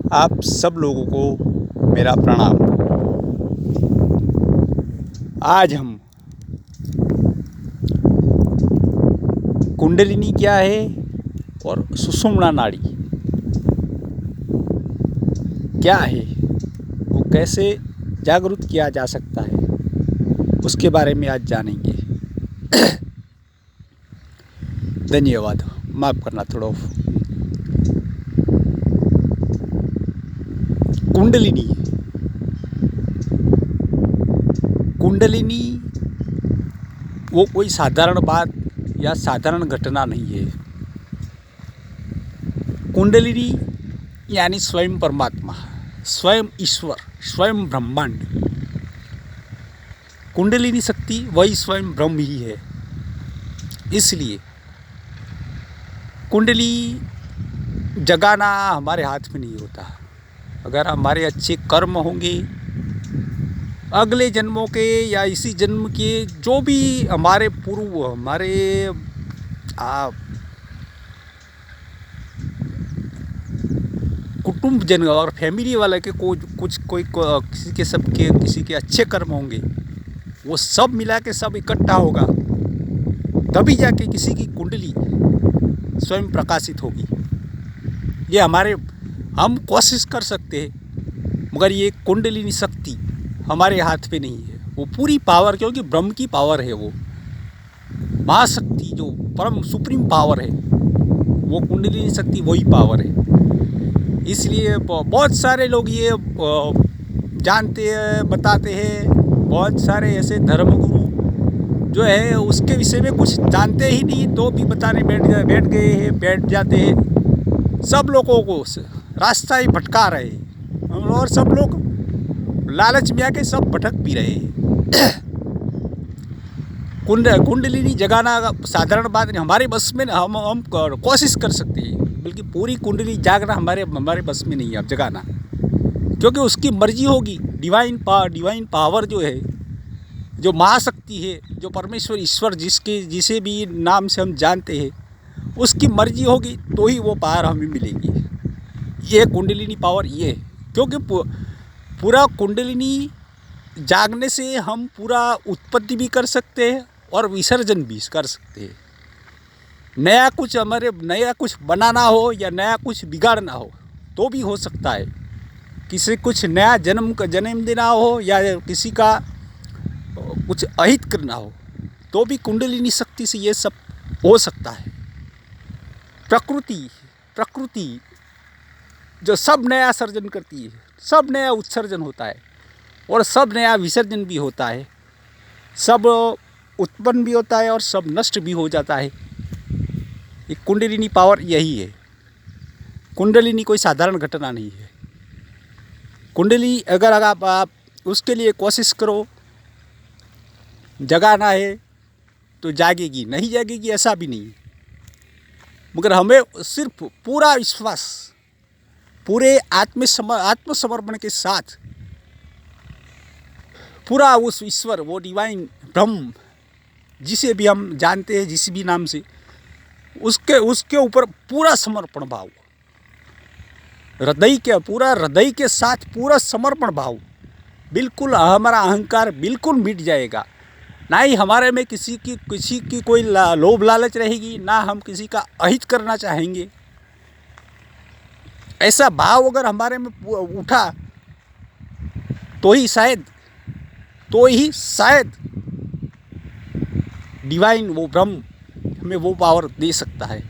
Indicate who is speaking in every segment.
Speaker 1: आप सब लोगों को मेरा प्रणाम। आज हम कुंडलिनी क्या है और सुषुम्ना नाड़ी क्या है, वो कैसे जागरूक किया जा सकता है, उसके बारे में आज जानेंगे। धन्यवाद। माफ़ करना थोड़ा। कुंडलिनी कुंडलिनी वो कोई साधारण बात या साधारण घटना नहीं है। कुंडलिनी यानी स्वयं परमात्मा, स्वयं ईश्वर, स्वयं ब्रह्मांड। कुंडलिनी शक्ति वही स्वयं ब्रह्म ही है। इसलिए कुंडली जगाना हमारे हाथ में नहीं होता। अगर हमारे अच्छे कर्म होंगे, अगले जन्मों के या इसी जन्म के, जो भी हमारे पूर्व, हमारे कुटुंब जन और फैमिली वाले के किसी के अच्छे कर्म होंगे, वो सब मिला के सब इकट्ठा होगा, तभी जाके किसी की कुंडली स्वयं प्रकाशित होगी। ये हम कोशिश कर सकते हैं, मगर ये कुंडलिनी शक्ति हमारे हाथ पे नहीं है। वो पूरी पावर, क्योंकि ब्रह्म की पावर है, वो महाशक्ति जो परम सुप्रीम पावर है, वो कुंडलिनी शक्ति वही पावर है। इसलिए बहुत सारे लोग ये जानते हैं, बताते हैं। बहुत सारे ऐसे धर्मगुरु जो है उसके विषय में कुछ जानते ही नहीं, तो भी बताने बैठ जाते हैं। सब लोगों को रास्ता ही भटका रहे हैं, और सब लोग लालच में आके सब भटक भी रहे हैं। कुंडलिनी जगाना साधारण बात नहीं, हमारे बस में हम कोशिश कर सकते हैं, बल्कि पूरी कुंडली जागना हमारे बस में नहीं है अब जगाना, क्योंकि उसकी मर्जी होगी। डिवाइन पावर जो है, जो महाशक्ति है, जो परमेश्वर ईश्वर जिसे भी नाम से हम जानते हैं, उसकी मर्जी होगी तो ही वो पावर हमें मिलेगी। ये कुंडलिनी पावर ये है, क्योंकि पूरा कुंडलिनी जागने से हम पूरा उत्पत्ति भी कर सकते हैं और विसर्जन भी कर सकते हैं। नया कुछ बनाना हो या नया कुछ बिगाड़ना हो तो भी हो सकता है। किसी कुछ नया जन्म देना हो या किसी का कुछ अहित करना हो तो भी कुंडलिनी शक्ति से ये सब हो सकता है। प्रकृति जो सब नया सर्जन करती है, सब नया उत्सर्जन होता है और सब नया विसर्जन भी होता है। सब उत्पन्न भी होता है और सब नष्ट भी हो जाता है। ये कुंडलिनी पावर यही है। कुंडलिनी कोई साधारण घटना नहीं है। कुंडली अगर आप उसके लिए कोशिश करो, जगाना है तो जागेगी, नहीं जागेगी ऐसा भी नहीं। मगर हमें सिर्फ पूरा विश्वास, पूरे आत्मसमर्पण के साथ, पूरा उस ईश्वर, वो डिवाइन ब्रह्म जिसे भी हम जानते हैं, जिस भी नाम से, उसके ऊपर पूरा समर्पण भाव, पूरा हृदय के साथ पूरा समर्पण भाव, बिल्कुल हमारा अहंकार बिल्कुल मिट जाएगा। ना ही हमारे में किसी की कोई लोभ लालच रहेगी, ना हम किसी का अहित करना चाहेंगे। ऐसा भाव अगर हमारे में उठा तो ही शायद डिवाइन, वो ब्रह्म हमें वो पावर दे सकता है,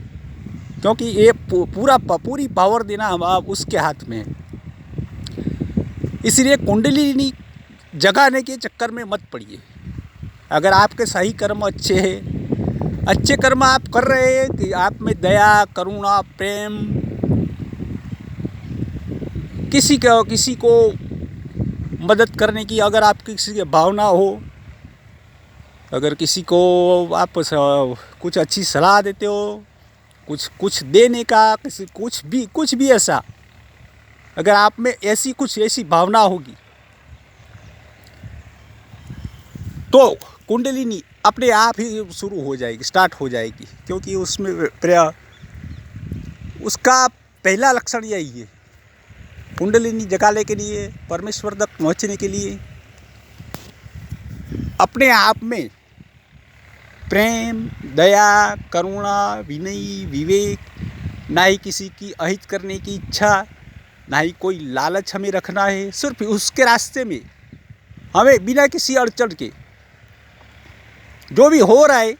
Speaker 1: क्योंकि ये पूरी पावर देना उसके हाथ में है। इसलिए कुंडलिनी जगाने के चक्कर में मत पड़िए। अगर आपके सही कर्म अच्छे हैं, अच्छे कर्म आप कर रहे हैं कि आप में दया, करुणा, प्रेम, किसी को मदद करने की अगर आपकी किसी की भावना हो, अगर किसी को आप कुछ अच्छी सलाह देते हो, कुछ देने का, कुछ भी ऐसा, अगर आप में ऐसी भावना होगी तो कुंडलिनी अपने आप ही शुरू हो जाएगी, स्टार्ट हो जाएगी। क्योंकि उसमें उसका पहला लक्षण यही है, कुंडलिनी जगाने के लिए, परमेश्वर तक पहुँचने के लिए अपने आप में प्रेम, दया, करुणा, विनय, विवेक, ना ही किसी की अहित करने की इच्छा, ना ही कोई लालच हमें रखना है। सिर्फ उसके रास्ते में हमें बिना किसी अड़चन के जो भी हो रहा है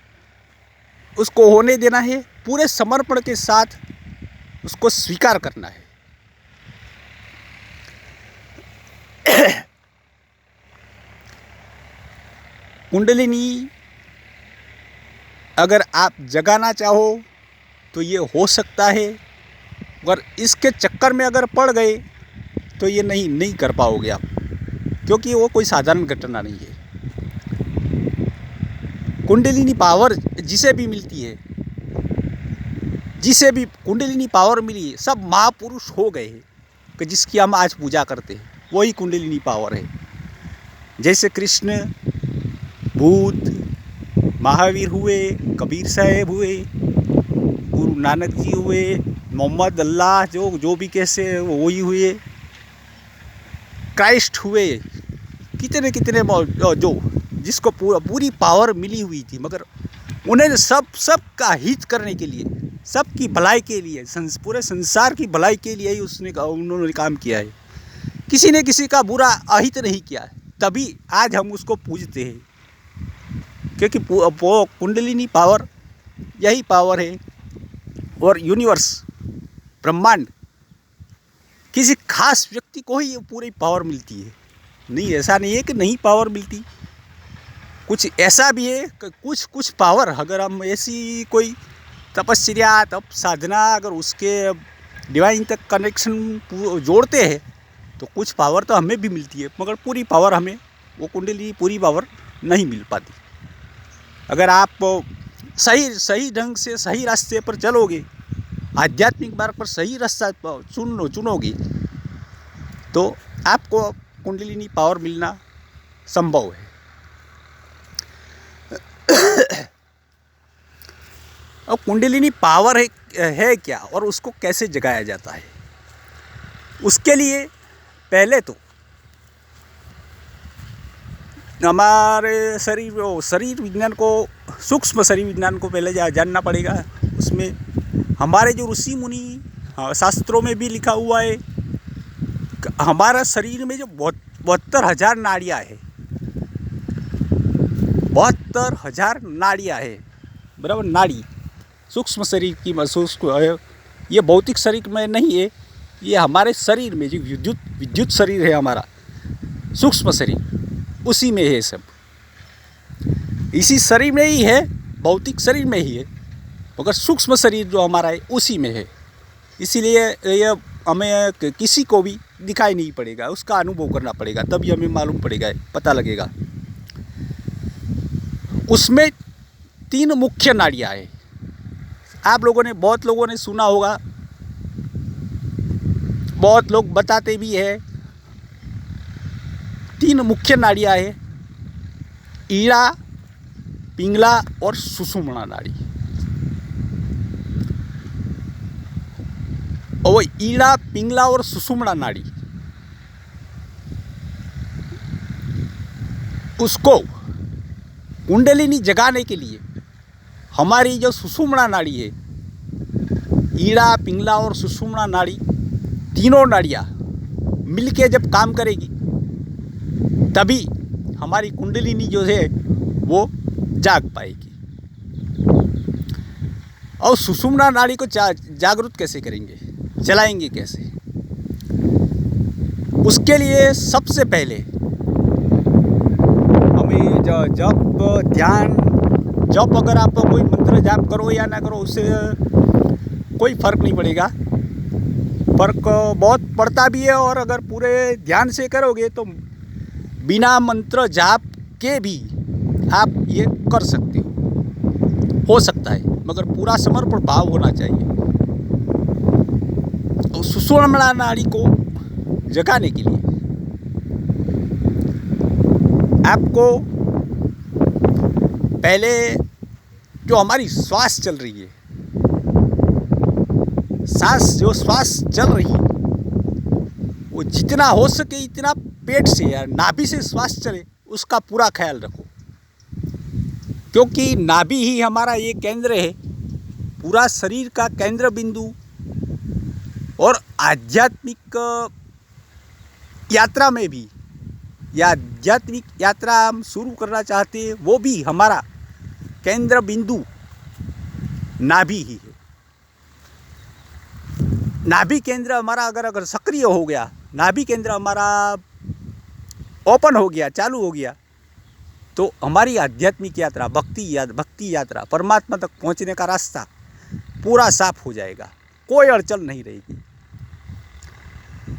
Speaker 1: उसको होने देना है, पूरे समर्पण के साथ उसको स्वीकार करना है। कुंडलिनी अगर आप जगाना चाहो तो ये हो सकता है, अगर इसके चक्कर में अगर पड़ गए तो ये नहीं कर पाओगे आप, क्योंकि वो कोई साधारण घटना नहीं है। कुंडलिनी पावर जिसे भी मिलती है, जिसे भी कुंडलिनी पावर मिली है, सब महापुरुष हो गए हैं कि जिसकी हम आज पूजा करते हैं, वही कुंडलिनी पावर है। जैसे कृष्ण, बुद्ध, महावीर हुए, कबीर साहेब हुए, गुरु नानक जी हुए, मोहम्मद अल्लाह जो भी कैसे वही हुए, क्राइस्ट हुए, कितने कितने जो जिसको पूरी पावर मिली हुई थी, मगर उन्हें सबका हित करने के लिए, सबकी भलाई के लिए, पूरे संसार की भलाई के लिए ही उन्होंने काम किया है। किसी ने किसी का बुरा अहित नहीं किया, तभी आज हम उसको पूजते हैं, क्योंकि वो कुंडलिनी पावर यही पावर है। और यूनिवर्स, ब्रह्मांड, किसी खास व्यक्ति को ही ये पूरी पावर मिलती है। नहीं, ऐसा नहीं है कि नहीं पावर मिलती, कुछ ऐसा भी है कि कुछ पावर अगर हम ऐसी कोई तपस्या, तप साधना, अगर उसके डिवाइन तक कनेक्शन जोड़ते हैं तो कुछ पावर तो हमें भी मिलती है, मगर पूरी पावर हमें, वो कुंडली पूरी पावर नहीं मिल पाती। अगर आप सही ढंग से सही रास्ते पर चलोगे, आध्यात्मिक मार्ग पर सही रास्ता चुनोगे तो आपको कुंडलिनी पावर मिलना संभव है। और कुंडलिनी पावर है क्या और उसको कैसे जगाया जाता है, उसके लिए पहले तो हमारे शरीर विज्ञान को, सूक्ष्म शरीर विज्ञान को पहले जानना पड़ेगा। उसमें हमारे जो ऋषि मुनि शास्त्रों में भी लिखा हुआ है, हमारा शरीर में जो 72,000 नाड़ियाँ है, 72,000 नाड़ियाँ है, बराबर। नाड़ी सूक्ष्म शरीर की महसूस है, ये भौतिक शरीर में नहीं है, ये हमारे शरीर में जो विद्युत शरीर है, हमारा सूक्ष्म शरीर, उसी में है सब, इसी शरीर में ही है, भौतिक शरीर में ही है, मगर सूक्ष्म शरीर जो हमारा है उसी में है। इसीलिए ये हमें किसी को भी दिखाई नहीं पड़ेगा, उसका अनुभव करना पड़ेगा, तभी हमें मालूम पड़ेगा, पता लगेगा। उसमें 3 मुख्य नाड़ियाँ हैं। आप लोगों ने, बहुत लोगों ने सुना होगा, बहुत लोग बताते भी हैं। 3 मुख्य नाड़ियाँ हैं, ईड़ा, पिंगला और सुषुम्ना नाड़ी। और वो ईड़ा, पिंगला और सुषुम्ना नाड़ी, उसको कुंडलिनी जगाने के लिए हमारी जो सुषुम्ना नाड़ी है, ईड़ा, पिंगला और सुषुम्ना नाड़ी, तीनों नाड़ियाँ मिलके जब काम करेगी तभी हमारी कुंडलिनी जो है वो जाग पाएगी। और सुषुम्ना नाड़ी को जागृत कैसे करेंगे, जलाएंगे कैसे? उसके लिए सबसे पहले हमें जब अगर आप कोई मंत्र जाप करो या ना करो, उससे कोई फर्क नहीं पड़ेगा। फर्क बहुत पड़ता भी है, और अगर पूरे ध्यान से करोगे तो बिना मंत्र जाप के भी आप ये कर सकते हो सकता है, मगर पूरा समर्पण भाव होना चाहिए। तो सुषुम्ना नाड़ी को जगाने के लिए आपको पहले जो हमारी श्वास चल रही है, श्वास चल रही है, वो जितना हो सके इतना पेट से या नाभि से श्वास चले उसका पूरा ख्याल रखो, क्योंकि नाभि ही हमारा ये केंद्र है, पूरा शरीर का केंद्र बिंदु। और आध्यात्मिक यात्रा में भी, या आध्यात्मिक यात्रा हम शुरू करना चाहते हैं, वो भी हमारा केंद्र बिंदु नाभि ही है। नाभि केंद्र हमारा अगर सक्रिय हो गया, नाभि केंद्र हमारा ओपन हो गया, चालू हो गया, तो हमारी आध्यात्मिक यात्रा, भक्ति यात्रा, परमात्मा तक पहुंचने का रास्ता पूरा साफ हो जाएगा, कोई अड़चन नहीं रहेगी।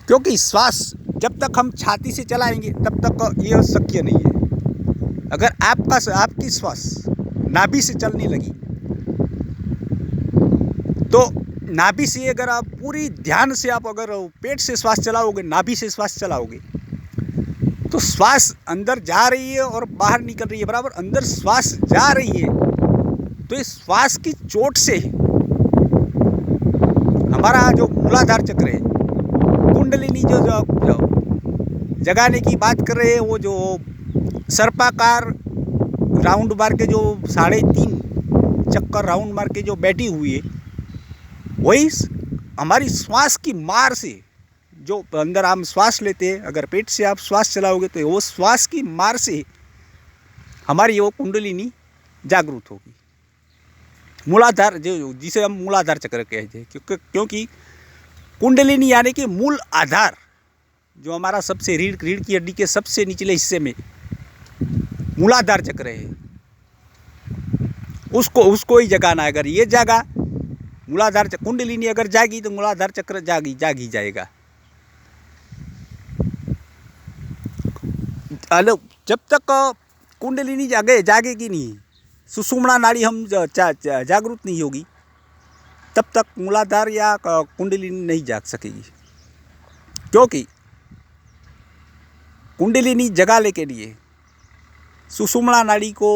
Speaker 1: क्योंकि श्वास जब तक हम छाती से चलाएंगे तब तक ये शक्य नहीं है। अगर आपकी श्वास नाभि से चलने लगी, तो नाभि से अगर आप पूरी ध्यान से आप अगर पेट से श्वास चलाओगे, नाभि से श्वास चलाओगे, तो श्वास अंदर जा रही है और बाहर निकल रही है, बराबर अंदर श्वास जा रही है। तो इस श्वास की चोट से हमारा जो मूलाधार चक्र है, कुंडलिनी जो जगाने की बात कर रहे हैं, वो जो सर्पाकार राउंड मार के जो 3.5 चक्कर राउंड मार के जो बैठी हुई है, वही हमारी श्वास की मार से, जो अंदर हम श्वास लेते हैं, अगर पेट से आप श्वास चलाओगे तो वो श्वास की मार से हमारी वो कुंडलिनी जागृत होगी। मूलाधार जिसे हम मूलाधार चक्र कहते हैं, क्योंकि कुंडलिनी यानी कि मूल आधार, जो हमारा सबसे रीढ़ की हड्डी के सबसे निचले हिस्से में मूलाधार चक्र है, उसको ही जगाना है। अगर ये जागा मूलाधार कुंडलिनी अगर जागी तो मूलाधार चक्र जाग ही जाएगा। जब तक कुंडलिनी जागेगी नहीं, सुषुम्ना नाड़ी हम जागृत नहीं होगी, तब तक मूलाधार या कुंडलिनी नहीं जाग सकेगी। क्योंकि कुंडलिनी जगाने के लिए, सुषुम्ना नाड़ी को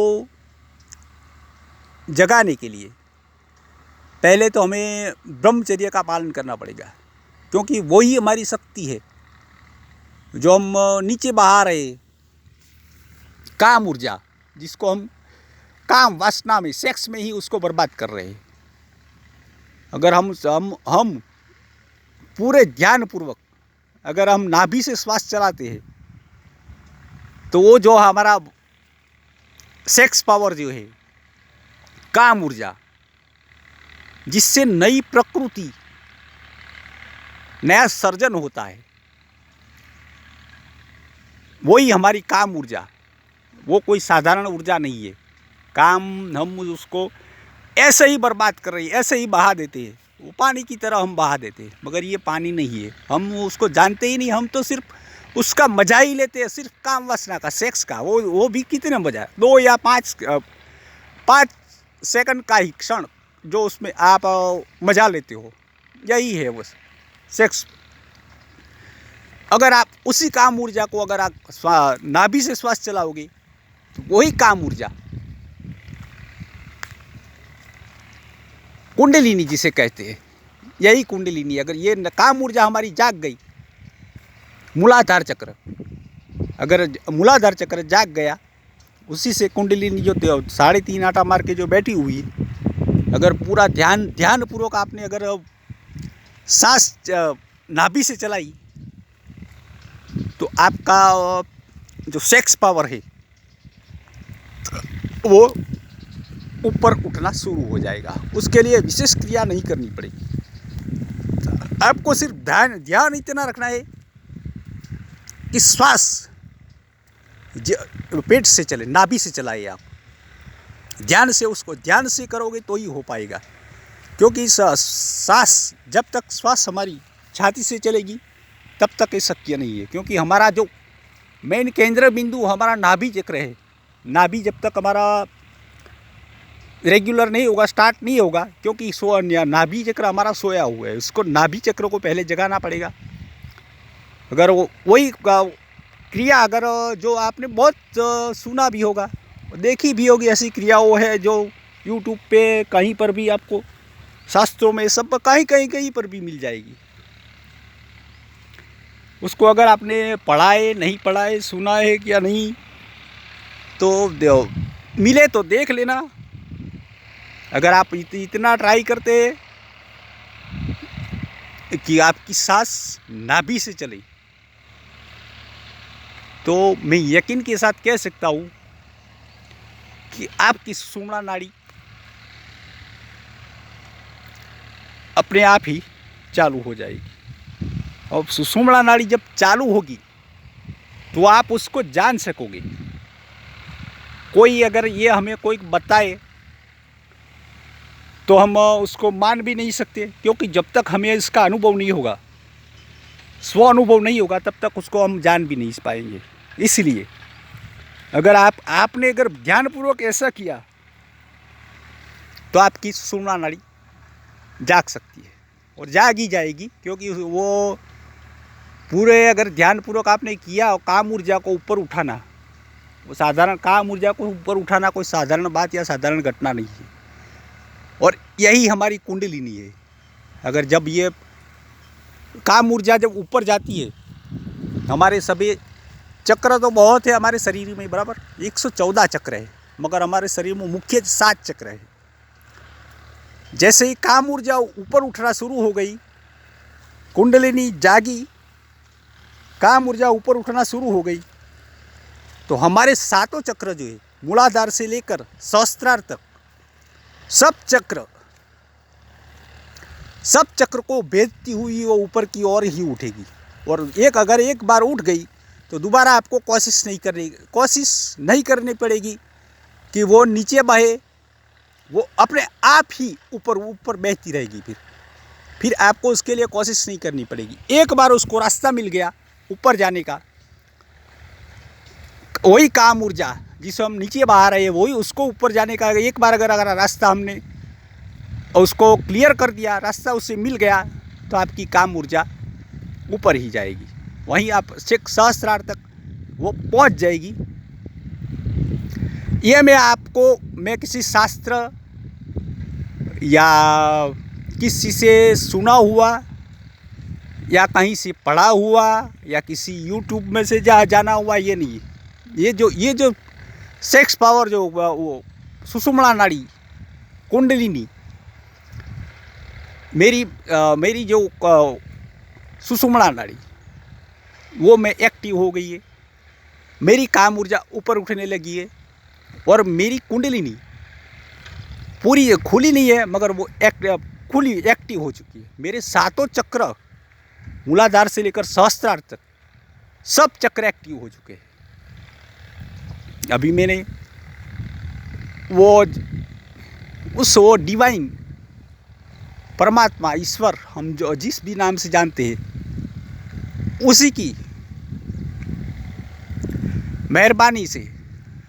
Speaker 1: जगाने के लिए पहले तो हमें ब्रह्मचर्य का पालन करना पड़ेगा, क्योंकि वही हमारी शक्ति है। जो हम नीचे बहा रहे काम ऊर्जा, जिसको हम काम वासना में, सेक्स में ही उसको बर्बाद कर रहे हैं, अगर हम पूरे ध्यानपूर्वक अगर हम नाभि से श्वास चलाते हैं, तो वो जो हमारा सेक्स पावर जो है, काम ऊर्जा, जिससे नई प्रकृति, नया सर्जन होता है, वही हमारी काम ऊर्जा, वो कोई साधारण ऊर्जा नहीं है। काम हम उसको ऐसे ही बर्बाद कर रहे हैं, ऐसे ही बहा देते हैं, वो पानी की तरह हम बहा देते हैं, मगर ये पानी नहीं है, हम उसको जानते ही नहीं। हम तो सिर्फ उसका मजा ही लेते हैं, सिर्फ काम वासना का, सेक्स का, वो भी कितने मजा, 2 या 5 सेकंड का ही क्षण जो उसमें आप मजा लेते हो, यही है बस सेक्स। अगर आप उसी काम ऊर्जा को अगर आप नाभि से श्वास चलाओगे, तो वही काम ऊर्जा कुंडलिनी जिसे कहते हैं, यही कुंडलिनी, अगर ये काम ऊर्जा हमारी जाग गई, मूलाधार चक्र, अगर मूलाधार चक्र जाग गया, उसी से कुंडलिनी जो 3.5 आटा मार के जो बैठी हुई है, अगर पूरा ध्यानपूर्वक आपने अगर सांस नाभि से चलाई, तो आपका जो सेक्स पावर है वो ऊपर उठना शुरू हो जाएगा। उसके लिए विशेष क्रिया नहीं करनी पड़ेगी, आपको सिर्फ ध्यान इतना रखना है कि श्वास पेट से चले, नाभि से चलाइए आप, ध्यान से, उसको ध्यान से करोगे तो ही हो पाएगा। क्योंकि सांस, जब तक श्वास हमारी छाती से चलेगी तब तक ये शक्य नहीं है, क्योंकि हमारा जो मेन केंद्र बिंदु हमारा नाभि चक्र है, नाभि जब तक हमारा रेगुलर नहीं होगा, स्टार्ट नहीं होगा, क्योंकि नाभि चक्र हमारा सोया हुआ है, उसको नाभि चक्र को पहले जगाना पड़ेगा। अगर वही क्रिया, अगर जो आपने बहुत सुना भी होगा, देखी भी होगी, ऐसी क्रियाओं है जो यूट्यूब पे कहीं पर भी आपको, शास्त्रों में सब कहीं पर भी मिल जाएगी। उसको अगर आपने पढ़ा है, नहीं पढ़ा है, सुना है या नहीं, तो मिले तो देख लेना। अगर आप इतना ट्राई करते कि आपकी सांस नाभि से चले, तो मैं यकीन के साथ कह सकता हूँ कि आपकी सुषुम्ना नाड़ी अपने आप ही चालू हो जाएगी। और सुषुम्ना नाड़ी जब चालू होगी तो आप उसको जान सकोगे। कोई अगर ये हमें कोई बताए तो हम उसको मान भी नहीं सकते, क्योंकि जब तक हमें इसका अनुभव नहीं होगा, स्व अनुभव नहीं होगा, तब तक उसको हम जान भी नहीं पाएंगे। इसलिए अगर आपने अगर ध्यानपूर्वक ऐसा किया तो आपकी सुषुम्ना नाड़ी जाग सकती है और जाग ही जाएगी, क्योंकि वो पूरे अगर ध्यानपूर्वक आपने किया और काम ऊर्जा को ऊपर उठाना, वो साधारण काम ऊर्जा को ऊपर उठाना कोई साधारण बात या साधारण घटना नहीं है। और यही हमारी कुंडलिनी है। अगर जब ये काम ऊर्जा जब ऊपर जाती है, हमारे सभी चक्र तो बहुत है हमारे शरीर में, बराबर 114 चक्र है, मगर हमारे शरीर में मुख्य 7 चक्र है। जैसे ही काम ऊर्जा ऊपर उठना शुरू हो गई, कुंडलिनी जागी, काम ऊर्जा ऊपर उठना शुरू हो गई, तो हमारे 7 चक्र जो है, मूलाधार से लेकर सहस्त्रार तक सब चक्र को भेजती हुई वो ऊपर की ओर ही उठेगी। और अगर एक बार उठ गई तो दोबारा आपको कोशिश नहीं करनी पड़ेगी कि वो नीचे बहे, वो अपने आप ही ऊपर बहती रहेगी। फिर आपको उसके लिए कोशिश नहीं करनी पड़ेगी। एक बार उसको रास्ता मिल गया ऊपर जाने का, वही काम ऊर्जा जिसे हम नीचे बहा रहे हैं, वही उसको ऊपर जाने का एक बार अगर रास्ता हमने उसको क्लियर कर दिया, रास्ता उससे मिल गया, तो आपकी काम ऊर्जा ऊपर ही जाएगी, वहीं आप सहस्त्रार तक वो पहुंच जाएगी। ये मैं किसी शास्त्र या किसी से सुना हुआ या कहीं से पढ़ा हुआ या किसी यूट्यूब में से जाना हुआ ये नहीं है। ये जो सेक्स पावर जो वो सुषुम्ना नाड़ी कुंडलिनी, मेरी जो सुषुम्ना नाड़ी वो में एक्टिव हो गई है, मेरी काम ऊर्जा ऊपर उठने लगी है, और मेरी कुंडलिनी पूरी खुली नहीं है, मगर वो एक्टिव हो चुकी है। मेरे 7 चक्र मूलाधार से लेकर सहस्त्रार तक सब चक्र एक्टिव हो चुके हैं। अभी मैंने वो डिवाइन परमात्मा ईश्वर हम जो जिस भी नाम से जानते हैं, उसी की मेहरबानी से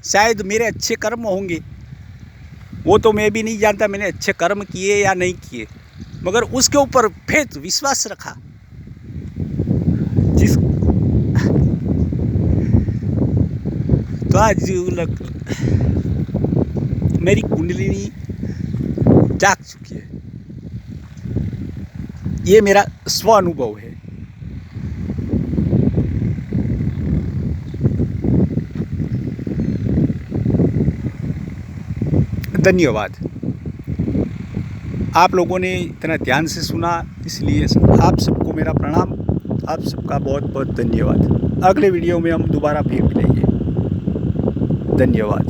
Speaker 1: शायद मेरे अच्छे कर्म होंगे, वो तो मैं भी नहीं जानता मैंने अच्छे कर्म किए या नहीं किए, मगर उसके ऊपर फेथ विश्वास रखा, तो आज मेरी कुंडलिनी जाग चुकी है। ये मेरा स्व अनुभव है। धन्यवाद। आप लोगों ने इतना ध्यान से सुना, इसलिए आप सबको मेरा प्रणाम। आप सबका बहुत बहुत धन्यवाद। अगले वीडियो में हम दोबारा फिर मिलेंगे। धन्यवाद।